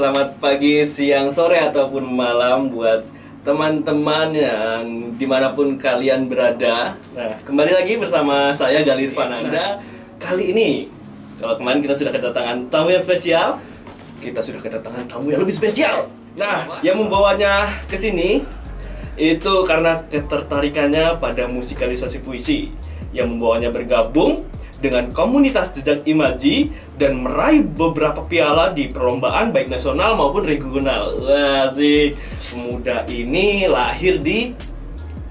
selamat pagi, siang, sore, ataupun malam buat teman-teman yang dimanapun kalian berada. Nah, kembali lagi bersama saya Galir Fananda. Kali ini, kalau kemarin kita sudah kedatangan tamu yang spesial, kita sudah kedatangan tamu yang lebih spesial. Nah, yang membawanya ke sini itu karena ketertarikannya pada musikalisasi puisi, yang membawanya bergabung dengan komunitas Jejak Imaji dan meraih beberapa piala di perlombaan baik nasional maupun regional. Wah, si pemuda ini lahir di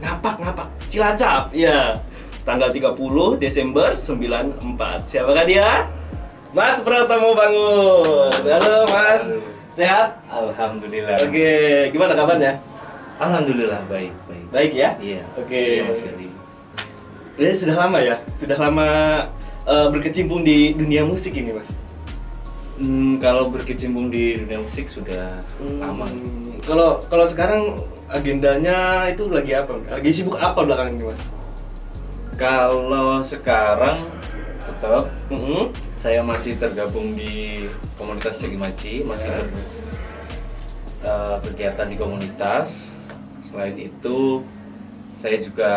Ngapak, Cilacap. Ya, tanggal 30 Desember 94. Siapakah dia? Mas Pratamo Bangun. Halo Mas, sehat? Alhamdulillah. Oke, gimana kabarnya? Alhamdulillah baik. Baik ya? Iya. Oke. Iya, Mas Gali. Sudah lama ya? Sudah lama berkecimpung di dunia musik ini, Mas? Kalau berkecimpung di dunia musik sudah lama. Kalau sekarang agendanya itu lagi apa? Lagi sibuk apa belakangan ini, Mas? Kalau sekarang tetap saya masih tergabung di komunitas Jejak Imaji, masih kegiatan di komunitas. Selain itu, saya juga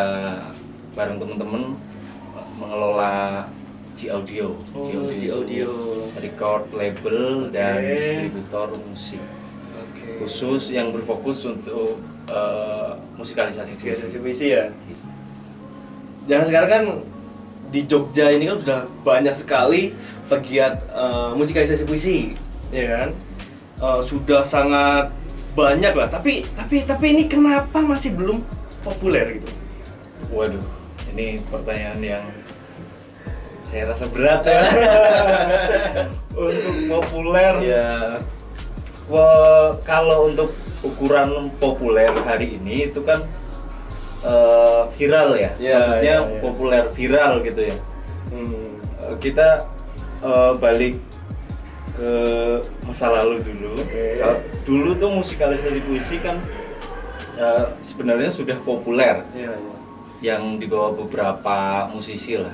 bareng teman-teman mengelola G Audio, record label dan distributor musik, khusus yang berfokus untuk musikalisasi puisi ya. Dan sekarang kan di Jogja ini kan sudah banyak sekali pegiat musikalisasi puisi, ya kan? Sudah sangat banyak lah. Tapi ini kenapa masih belum populer gitu? Waduh, ini pertanyaan yang saya rasa berat ya. Untuk populer ya. Kalau untuk ukuran populer hari ini itu kan viral ya, maksudnya populer viral gitu ya. Kita balik ke masa lalu dulu. Dulu tuh musikalisasi puisi kan sebenarnya sudah populer, yang dibawa beberapa musisi lah.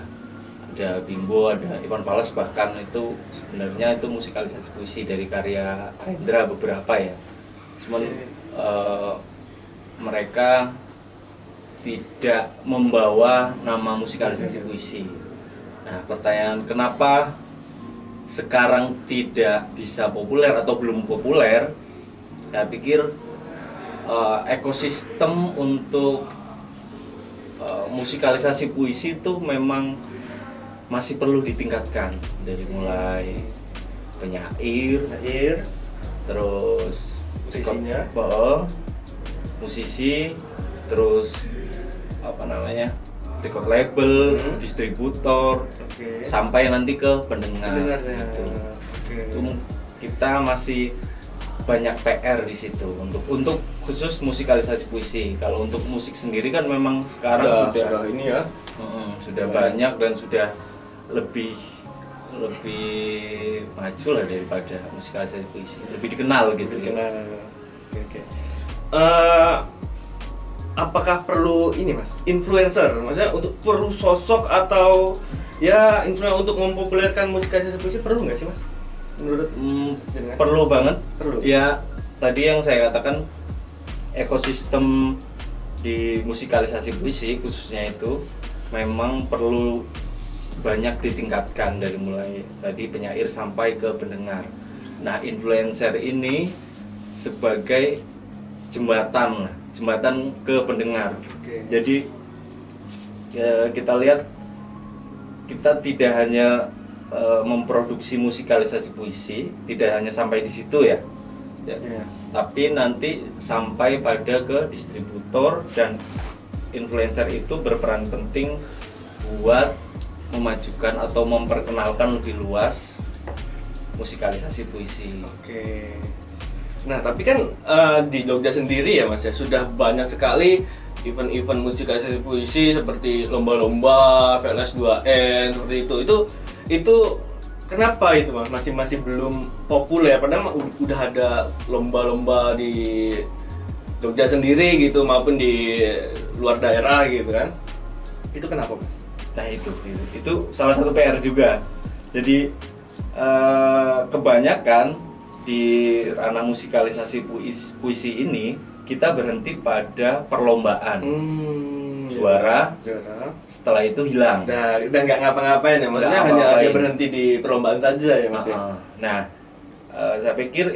Ada Bimbo, ada Iwan Fals, bahkan itu sebenarnya itu musikalisasi puisi dari karya Rendra beberapa ya. Cuman mereka tidak membawa nama musikalisasi puisi. Nah, pertanyaan kenapa sekarang tidak bisa populer atau belum populer? Saya pikir ekosistem untuk musikalisasi puisi itu memang masih perlu ditingkatkan, dari mulai penyair, terus musisi, terus record label, distributor, sampai nanti ke pendengar. Itu kita masih banyak PR di situ untuk khusus musikalisasi puisi. Kalau untuk musik sendiri kan memang sekarang sudah ini ya, sudah banyak dan sudah lebih maju lah daripada musikalisasi puisi, lebih dikenal gitu. Apakah perlu ini, Mas, influencer? Maksudnya untuk perlu sosok atau ya influencer untuk mempopulerkan musikalisasi puisi, perlu nggak sih, Mas? Menurut perlu banget. Perlu. Ya, tadi yang saya katakan ekosistem di musikalisasi puisi khususnya itu memang perlu banyak ditingkatkan, dari mulai tadi penyair sampai ke pendengar. Nah, influencer ini sebagai jembatan ke pendengar. Jadi ya, kita lihat kita tidak hanya memproduksi musikalisasi puisi, tidak hanya sampai di situ ya. Tapi nanti sampai pada ke distributor, dan influencer itu berperan penting buat memajukan atau memperkenalkan lebih luas musikalisasi puisi. Nah, tapi kan di Jogja sendiri ya, Mas ya, sudah banyak sekali event-event musikalisasi puisi seperti lomba-lomba, VLS 2N seperti itu. Itu kenapa itu, Mas, masih belum populer? Padahal udah ada lomba-lomba di Jogja sendiri gitu maupun di luar daerah gitu kan. Itu kenapa, Mas? Nah, itu salah satu PR juga. Jadi kebanyakan di ranah musikalisasi puisi ini kita berhenti pada perlombaan. Juara, setelah itu hilang. Nah, dan nggak ngapa-ngapain ya, maksudnya hanya berhenti di perlombaan saja ya Mas. Nah, saya pikir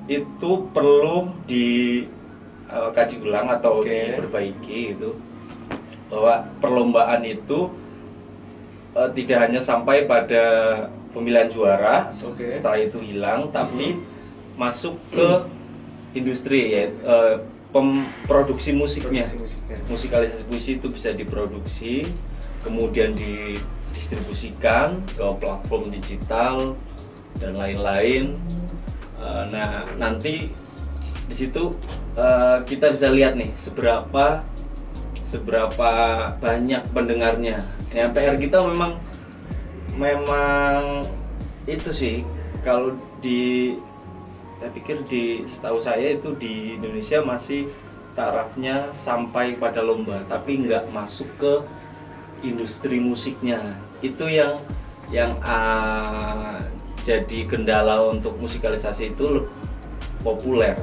itu perlu dikaji ulang atau diperbaiki itu, bahwa perlombaan itu tidak hanya sampai pada pemilihan juara, setelah itu hilang, tapi masuk ke industri ya. Produksi musiknya, musikalisasi puisi itu bisa diproduksi, kemudian didistribusikan ke platform digital dan lain-lain. Nah, nanti di situ kita bisa lihat nih seberapa banyak pendengarnya. Ya, PR kita memang itu sih, kalau saya pikir setahu saya itu di Indonesia masih tarafnya sampai pada lomba, tapi nggak masuk ke industri musiknya. Itu yang jadi kendala untuk musikalisasi itu populer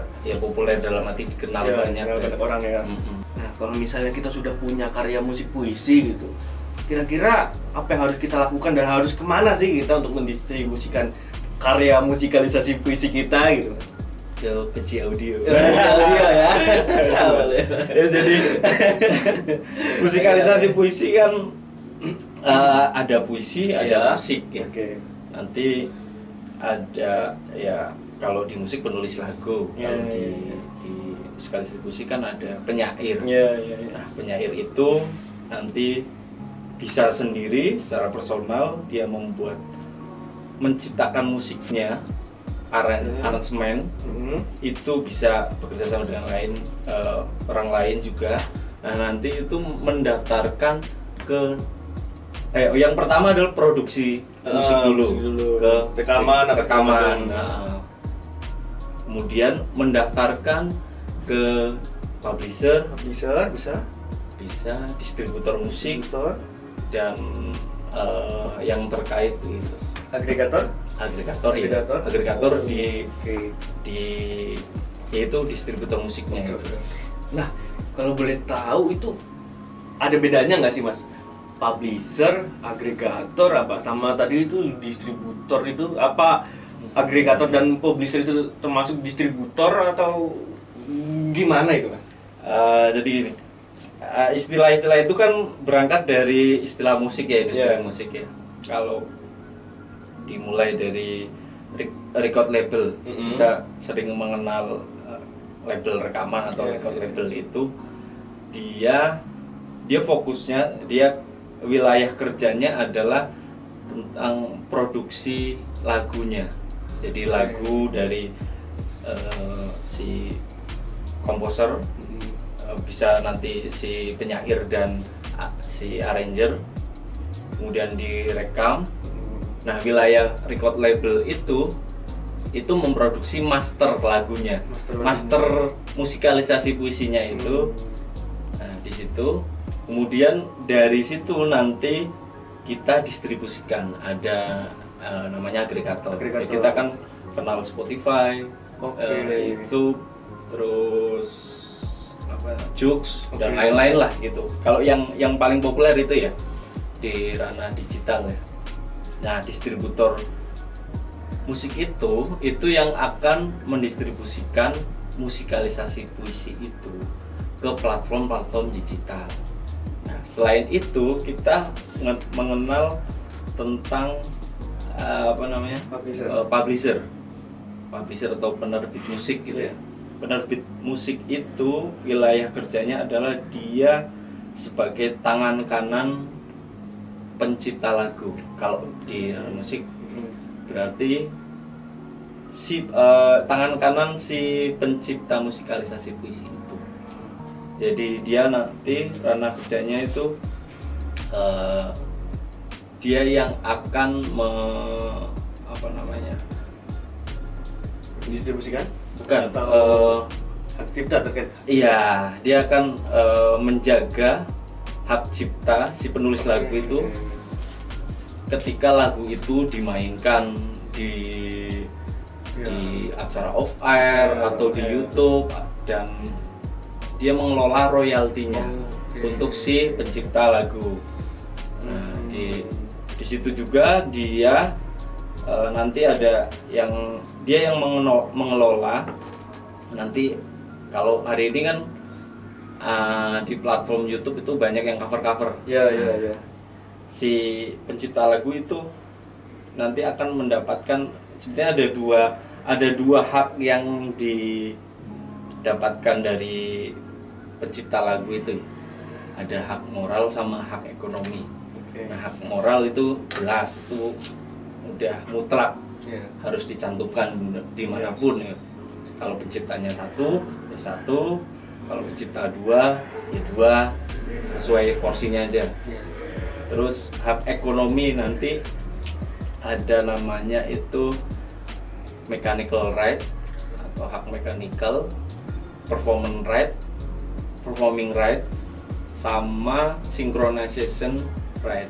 dalam arti dikenal banyak orang ya. Nah, kalau misalnya kita sudah punya karya musik puisi gitu, kira-kira apa yang harus kita lakukan dan harus kemana sih kita untuk mendistribusikan karya musikalisasi puisi kita gitu? Ke Audio. Ya. Jadi musikalisasi puisi kan ada puisi, ada musik ya. Nanti ada ya, kalau di musik penulis lagu, kalau di musikalisasi puisi kan ada penyair. Nah, penyair itu nanti bisa sendiri secara personal dia menciptakan musiknya, aransemen, itu bisa bekerja sama dengan orang lain juga. Nah, nanti itu mendaftarkan ke yang pertama adalah produksi musik dulu ke rekaman. Kemudian mendaftarkan ke publisher bisa distributor musik dan yang terkait itu. Agregator yaitu distributor musiknya. Nah, kalau boleh tahu itu ada bedanya nggak sih Mas? Publisher, agregator apa? Sama tadi itu distributor itu apa? Agregator dan publisher itu termasuk distributor atau gimana itu Mas? Jadi ini istilah-istilah itu kan berangkat dari istilah musik ya, industri musik ya. Kalau dimulai dari record label, kita sering mengenal label rekaman atau record label itu, dia fokusnya, wilayah kerjanya adalah tentang produksi lagunya. Jadi lagu dari si komposer, bisa nanti si penyair dan si arranger, kemudian direkam. Nah, wilayah record label itu memproduksi master lagunya, master musikalisasi puisinya itu. Nah, di situ kemudian dari situ nanti kita distribusikan, ada namanya agregator. Kita kan kenal Spotify, YouTube, terus Joox dan lain-lain lah gitu. Kalau yang paling populer itu ya di ranah digital ya. Nah, distributor musik itu yang akan mendistribusikan musikalisasi puisi itu ke platform-platform digital. Nah, selain itu kita mengenal tentang publisher atau penerbit musik gitu ya. Penerbit musik itu wilayah kerjanya adalah dia sebagai tangan kanan pencipta lagu. Kalau di musik berarti tangan kanan si pencipta musikalisasi puisi itu. Jadi dia nanti ranah kerjanya itu dia yang akan distribusikan? Bukan, hak cipta terkait? Iya, dia akan menjaga hak cipta si penulis lagu itu ketika lagu itu dimainkan di di acara off air atau di YouTube, dan dia mengelola royaltinya untuk si pencipta lagu. Nah, di situ juga dia nanti ada yang dia yang mengelola. Nanti kalau hari ini kan di platform YouTube itu banyak yang cover-cover. Ya. Si pencipta lagu itu nanti akan mendapatkan, sebenarnya ada dua hak yang didapatkan dari pencipta lagu itu. Ada hak moral sama hak ekonomi. Nah, hak moral itu jelas, itu udah mutlak, harus dicantumkan dimanapun ya. Kalau penciptanya satu ya satu, kalau pencipta dua ya dua, sesuai porsinya aja. Terus hak ekonomi nanti ada namanya itu mechanical right atau hak mechanical, performing right, sama synchronization right.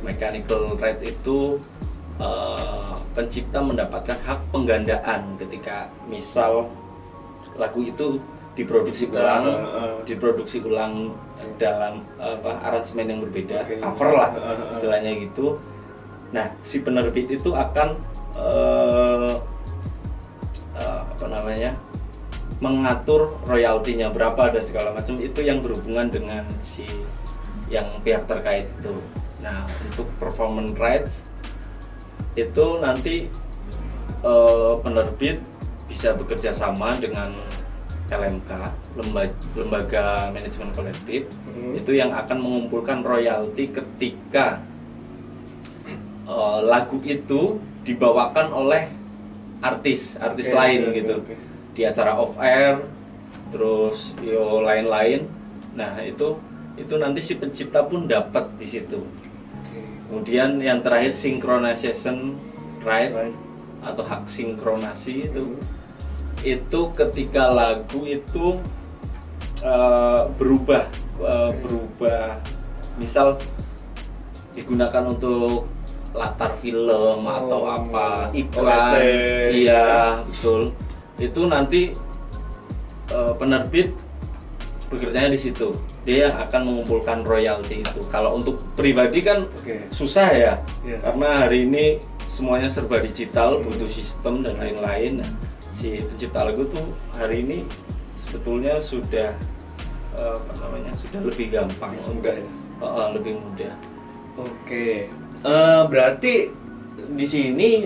Mechanical right itu pencipta mendapatkan hak penggandaan ketika misal lagu itu diproduksi ulang dalam aransemen yang berbeda, cover lah istilahnya gitu. Nah, si penerbit itu akan mengatur royaltinya berapa dan segala macam, itu yang berhubungan dengan si yang pihak terkait itu. Nah, untuk performance rights itu nanti penerbit bisa bekerja sama dengan LMK, lembaga manajemen kolektif, itu yang akan mengumpulkan royalti ketika lagu itu dibawakan oleh artis lain gitu. Di acara off air, terus lain-lain. Nah, itu nanti si pencipta pun dapat di situ. Kemudian yang terakhir synchronization right atau hak sinkronasi itu ketika lagu itu berubah, misal digunakan untuk latar film atau apa, iklan, iya betul. Itu nanti penerbit bekerjanya di situ. Dia yang akan mengumpulkan royalti itu. Kalau untuk pribadi kan susah ya, karena hari ini semuanya serba digital, butuh sistem dan lain-lain. Nah, si pencipta lagu tuh hari ini sebetulnya sudah sudah lebih gampang, lebih mudah. Berarti di sini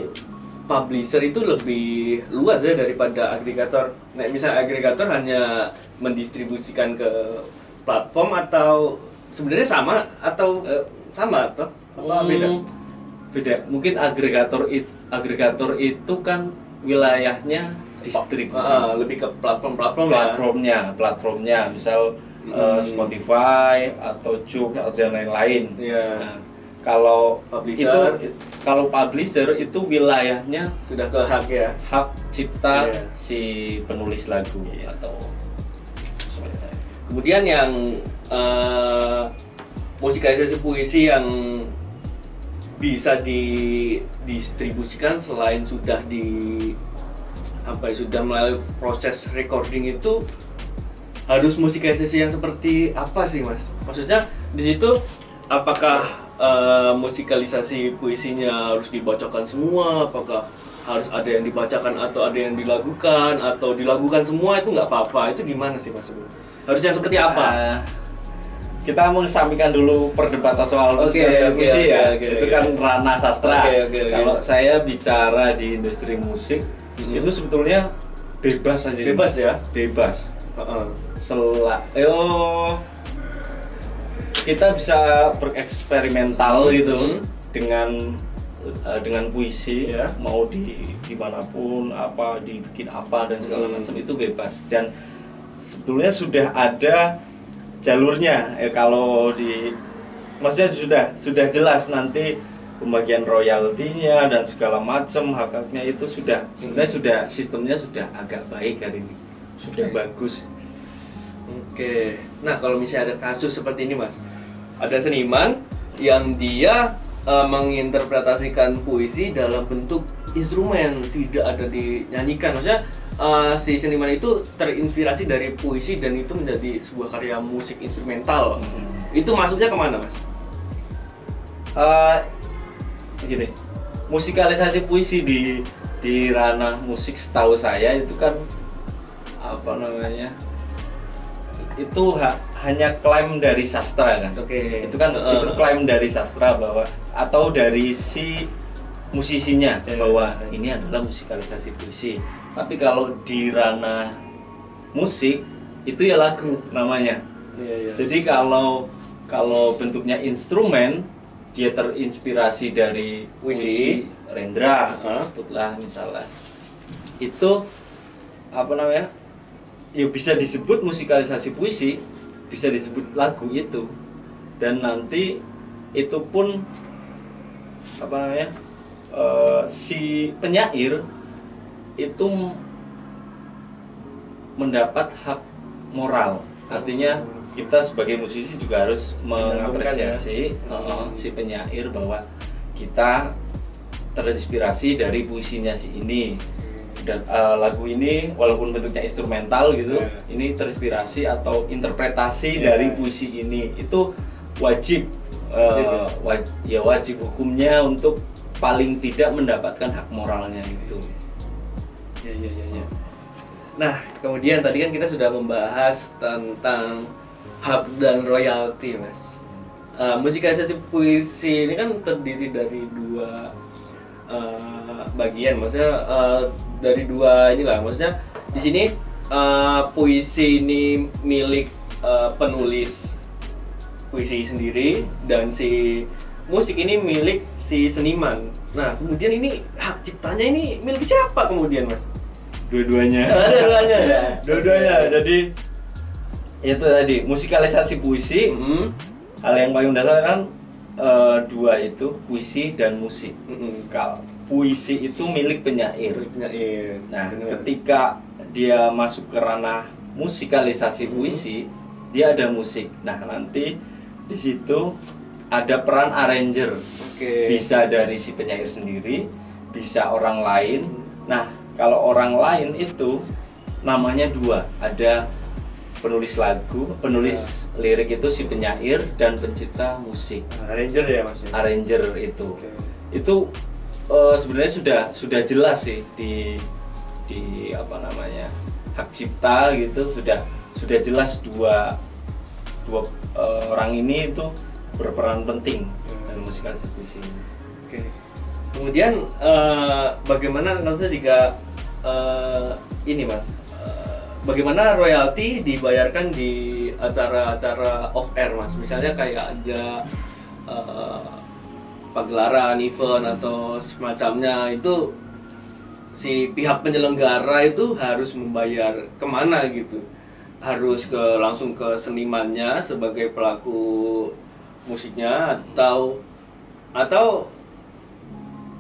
publisher itu lebih luas ya daripada agregator. Nah, misalnya agregator hanya mendistribusikan ke platform, atau sebenarnya sama atau beda? Beda. Mungkin agregator itu kan wilayahnya distribusi. Lebih ke platformnya. Misal Spotify atau Joox atau dan lain-lain. Nah, kalau publisher itu wilayahnya sudah ke hak cipta si penulis lagu atau sebenarnya. Kemudian yang musikalisasi puisi yang bisa didistribusikan selain sudah sudah melalui proses recording, itu harus musikalisasi yang seperti apa sih, Mas? Maksudnya di situ apakah musikalisasi puisinya harus dibacakan semua, apakah harus ada yang dibacakan atau ada yang dilagukan, atau dilagukan semua itu nggak apa-apa? Itu gimana sih, Mas? Harusnya seperti apa? Kita mengesampingkan dulu perdebatan soal musikalisasi puisi ya. Itu kan ranah sastra. Kalau saya bicara di industri musik, itu sebetulnya bebas aja. Bebas ya? Bebas. Kita bisa bereksperimental gitu dengan puisi, mau dimanapun, dibikin apa dan segala macam, itu bebas. Dan sebetulnya sudah ada jalurnya. Maksudnya sudah jelas nanti pembagian royaltinya dan segala macam, hak-haknya itu sebenarnya sistemnya sudah agak baik hari ini, sudah bagus. Nah, kalau misalnya ada kasus seperti ini, Mas, ada seniman yang dia menginterpretasikan puisi dalam bentuk instrumen, tidak ada dinyanyikan. Maksudnya si seniman itu terinspirasi dari puisi dan itu menjadi sebuah karya musik instrumental. Itu masuknya kemana, Mas? Gini, musikalisasi puisi di ranah musik setahu saya itu kan apa namanya, itu hanya klaim dari sastra kan. Oke. Itu kan itu klaim dari sastra bahwa atau dari si musisinya bahwa ini adalah musikalisasi puisi. Tapi kalau di ranah musik itu ya lagu namanya. Jadi kalau bentuknya instrumen, dia terinspirasi dari puisi Rendra, sebutlah misalnya. Itu apa namanya? Ya bisa disebut musikalisasi puisi, bisa disebut lagu itu. Dan nanti itu pun apa namanya? Si penyair itu mendapat hak moral. Artinya kita sebagai musisi juga harus mengapresiasi si penyair bahwa kita terinspirasi dari puisinya si ini, dan lagu ini walaupun bentuknya instrumental gitu, ini terinspirasi atau interpretasi dari puisi ini. Itu wajib wajib hukumnya untuk paling tidak mendapatkan hak moralnya itu. Ya. Nah, kemudian tadi kan kita sudah membahas tentang hak dan royalti, Mas. Musikalisasi puisi ini kan terdiri dari dua bagian, maksudnya dari dua inilah, maksudnya di sini puisi ini milik penulis puisi sendiri dan si musik ini milik si seniman. Nah, kemudian ini hak ciptanya ini milik siapa kemudian, Mas? Dua-duanya. Dua-duanya. Jadi itu tadi musikalisasi puisi. Hal yang paling dasar kan dua itu, puisi dan musik. Kalau puisi itu milik penyair. Nah, ketika dia masuk ke ranah musikalisasi puisi, dia ada musik. Nah, nanti di situ ada peran arranger. Bisa dari si penyair sendiri, bisa orang lain. Nah, kalau orang lain itu namanya dua, ada penulis lagu, penulis lirik itu si penyair dan pencipta musik. Arranger ya, Mas? Arranger itu. Itu sebenarnya sudah jelas sih di apa namanya, hak cipta gitu, sudah jelas dua orang ini itu berperan penting dalam musikalisasi puisi. Kemudian bagaimana kalau saya jika ini, Mas, bagaimana royalti dibayarkan di acara-acara off air, Mas? Misalnya kayak ada pagelaran, event atau semacamnya, itu si pihak penyelenggara itu harus membayar kemana gitu? Harus langsung ke senimannya sebagai pelaku musiknya atau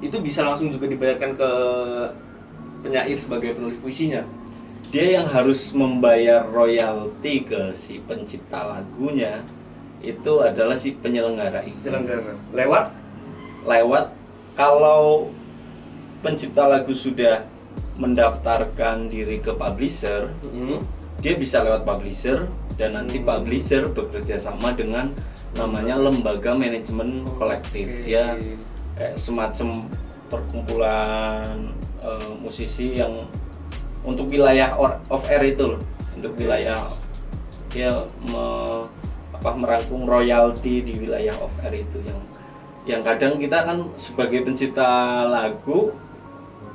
itu bisa langsung juga dibayarkan ke penyair sebagai penulis puisinya? Dia yang harus membayar royalti ke si pencipta lagunya itu adalah si penyelenggara itu. Lewat kalau pencipta lagu sudah mendaftarkan diri ke publisher, dia bisa lewat publisher dan nanti publisher bekerja sama dengan namanya lembaga manajemen kolektif. Dia semacam perkumpulan musisi yang untuk wilayah off air itu loh, untuk wilayah dia merangkum royalti di wilayah off air itu, yang kadang kita kan sebagai pencipta lagu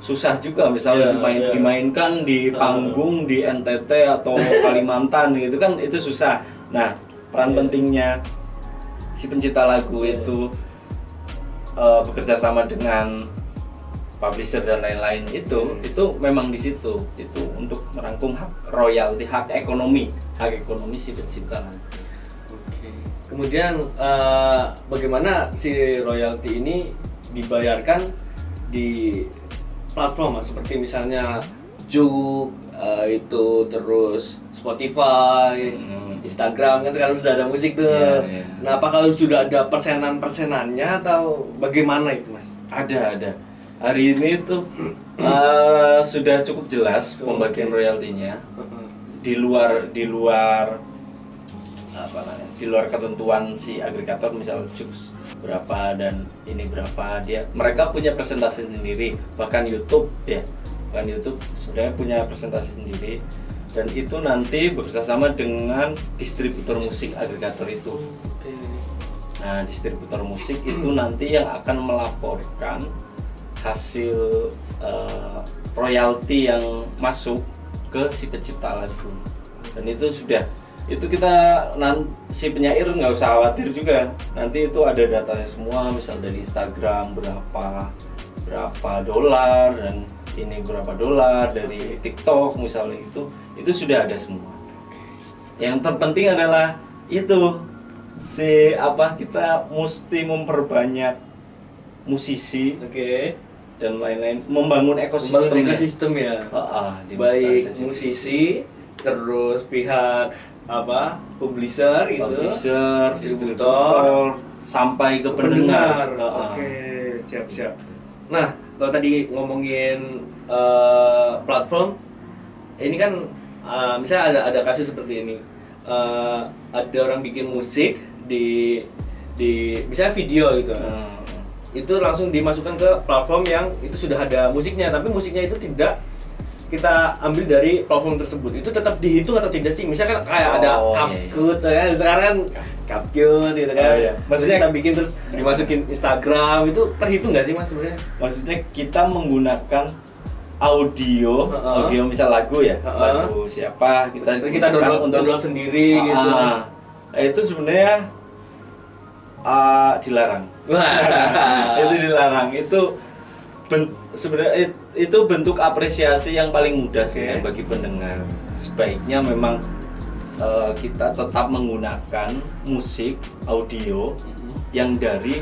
susah juga, misalnya dimainkan di panggung di NTT atau Kalimantan gitu kan, itu susah. Nah, peran pentingnya si pencipta lagu itu bekerja sama dengan publisher dan lain-lain itu memang di situ itu untuk merangkum hak royalti, hak ekonomi si pencipta lagu. Kemudian bagaimana si royalti ini dibayarkan di platform, Mas? Seperti misalnya Juk, itu terus Spotify, Instagram, kan sekarang sudah ada musik tuh. Nah, apa kalau sudah ada persenannya atau bagaimana itu, Mas? Ada. Hari ini tuh sudah cukup jelas pembagian royaltinya. Di luar apa namanya? Di luar ketentuan si agregator, misal Joox berapa dan ini berapa, mereka punya presentasi sendiri. Bahkan YouTube sebenarnya punya presentasi sendiri, dan itu nanti bekerjasama dengan distributor musik agregator itu. Nah, distributor musik itu nanti yang akan melaporkan hasil royalti yang masuk ke si pencipta lagu. Dan itu kita si penyair nggak usah khawatir juga, nanti itu ada datanya semua, misal dari Instagram berapa dolar, dan ini berapa dolar dari TikTok misalnya, itu sudah ada semua. Yang terpenting adalah itu kita mesti memperbanyak musisi, dan lain-lain, membangun ekosistem ya. Di baik musisi, terus pihak publisher distributor, sampai ke pendengar. Siap. Nah, kalau tadi ngomongin platform, ini kan misalnya ada kasus seperti ini, ada orang bikin musik di misalnya video gitu. Itu langsung dimasukkan ke platform yang itu sudah ada musiknya, tapi musiknya itu tidak kita ambil dari platform tersebut. Itu tetap dihitung atau tidak sih? Misalkan kayak ada CapCut kan, sekarang kan CapCut gitu kan. Maksudnya kita bikin terus dimasukin Instagram, itu terhitung nggak sih Mas sebenarnya? Maksudnya kita menggunakan audio misal lagu lagu siapa, kita download sendiri gitu. Itu sebenarnya dilarang. Itu dilarang. Sebenarnya itu bentuk apresiasi yang paling mudah sebenarnya bagi pendengar. Sebaiknya memang kita tetap menggunakan musik audio yang dari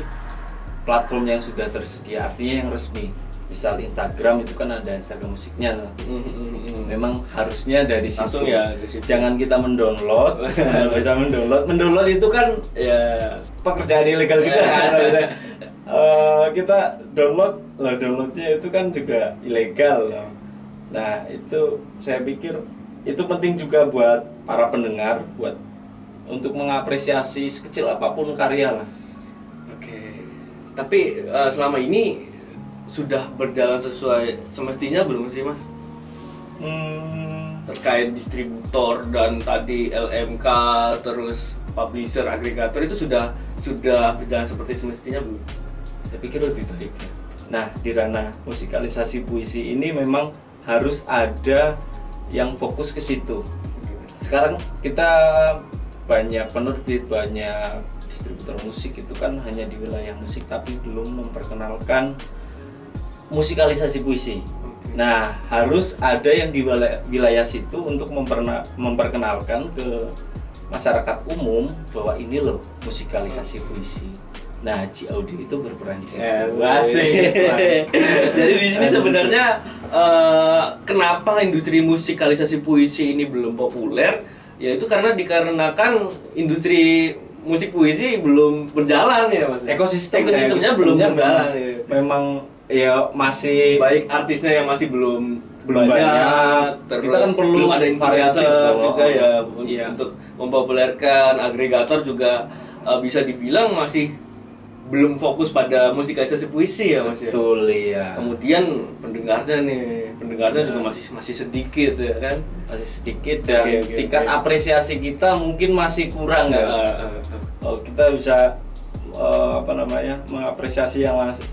platform yang sudah tersedia, artinya yang resmi. Misal Instagram itu kan ada Instagram musiknya. Memang harusnya dari situ. Jangan kita mendownload. Bisa mendownload itu kan pekerjaan ilegal juga kan. Kita downloadnya itu kan juga ilegal. Nah, itu saya pikir itu penting juga buat para pendengar, untuk mengapresiasi sekecil apapun karya lah. Tapi selama ini sudah berjalan sesuai semestinya belum sih Mas? Terkait distributor dan tadi LMK, terus publisher, agregator, itu sudah berjalan seperti semestinya belum? Saya pikir lebih baik ya. Nah, di ranah musikalisasi puisi ini memang harus ada yang fokus ke situ. Sekarang kita banyak penerbit, banyak distributor musik itu kan hanya di wilayah musik, tapi belum memperkenalkan musikalisasi puisi. Nah, harus ada yang di wilayah situ untuk memperkenalkan ke masyarakat umum bahwa ini loh musikalisasi puisi. Nah, G-Audio itu berperan di situ. Jadi di sini sebenarnya kenapa industri musikalisasi puisi ini belum populer? Yaitu dikarenakan industri musik puisi belum berjalan ya Mas. Ekosistemnya belum berjalan. Memang masih baik artisnya yang masih belum banyak, terus kita kan perlu belum ada influencer juga untuk mempopulerkan. Agregator juga bisa dibilang masih belum fokus pada musikalisasi puisi ya Mas. Betul ya. Kemudian pendengarnya juga masih sedikit ya kan? Masih sedikit, dan tingkat apresiasi kita mungkin masih kurang kita bisa mengapresiasi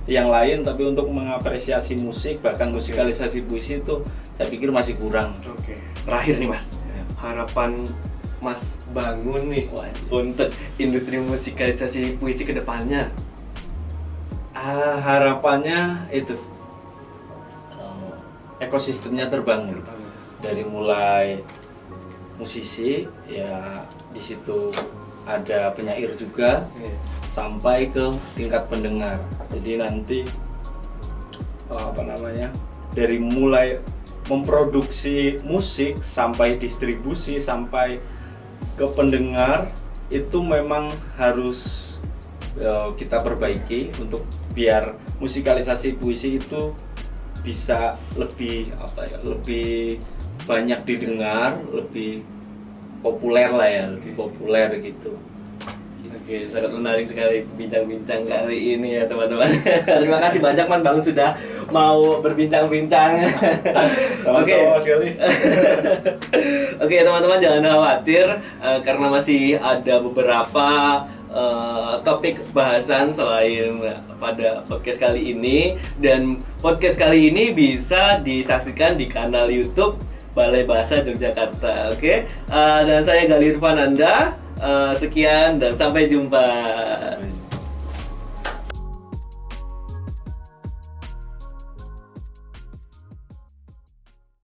yang lain, tapi untuk mengapresiasi musik, bahkan musikalisasi puisi itu saya pikir masih kurang. Terakhir nih Mas, harapan Mas bangun nih untuk industri musikalisasi puisi kedepannya? Harapannya itu ekosistemnya terbangun. Dari mulai musisi di situ ada penyair juga, sampai ke tingkat pendengar. Jadi nanti dari mulai memproduksi musik sampai distribusi sampai ke pendengar itu memang harus kita perbaiki untuk biar musikalisasi puisi itu bisa lebih lebih banyak didengar, lebih populer lah ya, lebih populer gitu. Oke, sangat menarik sekali bincang-bincang kali ini ya teman-teman. Terima kasih banyak Mas Bangun sudah mau berbincang-bincang. Oke. Oke teman-teman, jangan khawatir karena masih ada beberapa topik bahasan selain pada podcast kali ini, dan podcast kali ini bisa disaksikan di kanal YouTube Balai Bahasa Yogyakarta. Oke. Dan saya Galir Fananda. Sekian dan sampai jumpa.